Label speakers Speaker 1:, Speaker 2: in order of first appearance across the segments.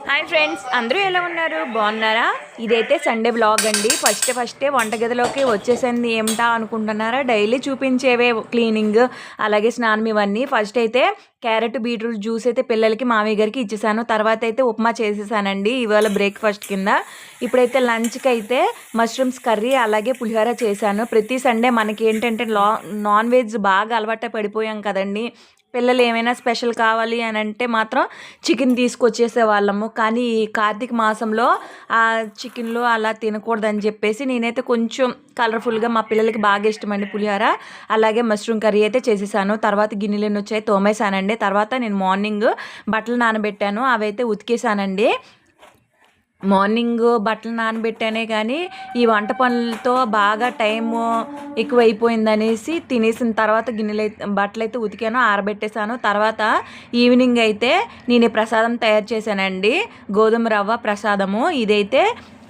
Speaker 1: Hi friends, అందరూ ఎలా ఉన్నారు? బాగున్నారా? ఇదైతే సండే వ్లాగ్ అండి. ఫస్టే వంటగదిలోకి వచ్చేసింది ఏమిటా అనుకుంటున్నారా? డైలీ చూపించేవే క్లీనింగ్, అలాగే స్నానం ఇవన్నీ. ఫస్ట్ అయితే క్యారెట్ బీట్రూట్ జ్యూస్ అయితే పిల్లలకి మామయ్య గారికి ఇచ్చేసాను. తర్వాత అయితే ఉప్మా చేసేసానండి ఇవాళ బ్రేక్ఫాస్ట్ కింద. ఇప్పుడైతే లంచ్కి అయితే మష్రూమ్స్ కర్రీ అలాగే పులిహోర చేశాను. ప్రతి సండే మనకి ఏంటంటే నాన్ వెజ్ బాగా అలవాటు పడిపోయాం కదండి. పిల్లలు ఏమైనా స్పెషల్ కావాలి అని అంటే మాత్రం చికెన్ తీసుకొచ్చేసే వాళ్ళము. కానీ ఈ కార్తీక మాసంలో ఆ చికెన్లు అలా తినకూడదని చెప్పేసి నేనైతే కొంచెం కలర్ఫుల్గా మా పిల్లలకి బాగా ఇష్టమండి పులిహోర అలాగే మష్రూమ్ కర్రీ అయితే చేసేసాను. తర్వాత గిన్నెలు ఎన్ని వచ్చాయి తోమేశానండి. తర్వాత నేను మార్నింగ్ బట్టలు నానబెట్టాను, అవైతే ఉతికేసానండి. మార్నింగ్ బట్టలు నానబెట్టానే కానీ ఈ వంట పనులతో బాగా టైము ఎక్కువైపోయిందనేసి తినేసిన తర్వాత బట్టలు అయితే ఉతికాను, ఆరబెట్టేశాను. తర్వాత ఈవినింగ్ అయితే నేను ప్రసాదం తయారు చేశానండి, గోధుమ రవ్వ ప్రసాదము. ఇదైతే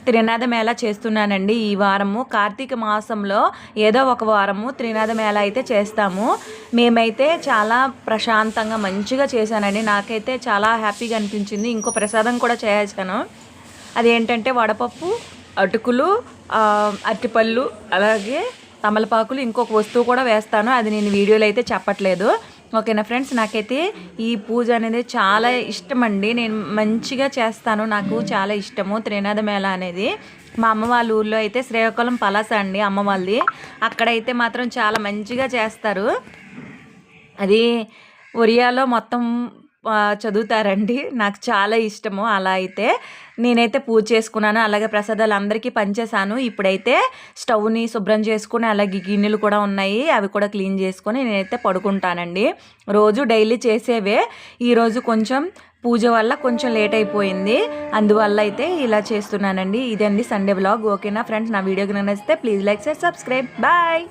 Speaker 1: త్రినాద మేళ చేస్తున్నానండి ఈ వారము. కార్తీక మాసంలో ఏదో ఒక వారము త్రినాద మేళ అయితే చేస్తాము. మేమైతే చాలా ప్రశాంతంగా మంచిగా చేశానండి. నాకైతే చాలా హ్యాపీగా అనిపించింది. ఇంకో ప్రసాదం కూడా చేశాను, అదేంటంటే వడపప్పు, అటుకులు, అరటిపళ్ళు అలాగే తమలపాకులు, ఇంకొక వస్తువు కూడా వేస్తాను, అది నేను వీడియోలో అయితే చెప్పట్లేదు. ఓకేనా ఫ్రెండ్స్, నాకైతే ఈ పూజ అనేది చాలా ఇష్టం అండి. నేను మంచిగా చేస్తాను, నాకు చాలా ఇష్టము త్రినాద మేళ అనేది. మా అమ్మ వాళ్ళ ఊర్లో అయితే శ్రీకాకుళం పలాస అండి అమ్మ వాళ్ళది. అక్కడైతే మాత్రం చాలా మంచిగా చేస్తారు. అది ఒరియాలో మొత్తం చదువుతారండి. నాకు చాలా ఇష్టము. అలా అయితే నేనైతే పూజ చేసుకున్నాను, అలాగే ప్రసాదాలు అందరికీ పంచేశాను. ఇప్పుడైతే స్టవ్ని శుభ్రం చేసుకుని అలాగే గిన్నెలు కూడా ఉన్నాయి, అవి కూడా క్లీన్ చేసుకొని నేనైతే పడుకుంటానండి. రోజు డైలీ చేసేవే. ఈరోజు కొంచెం పూజ వల్ల కొంచెం లేట్ అయిపోయింది, అందువల్ల అయితే ఇలా చేస్తున్నానండి. ఇదండి సండే వ్లాగ్. ఓకేనా ఫ్రెండ్స్, నా వీడియోకి నచ్చితే please like share subscribe. Bye.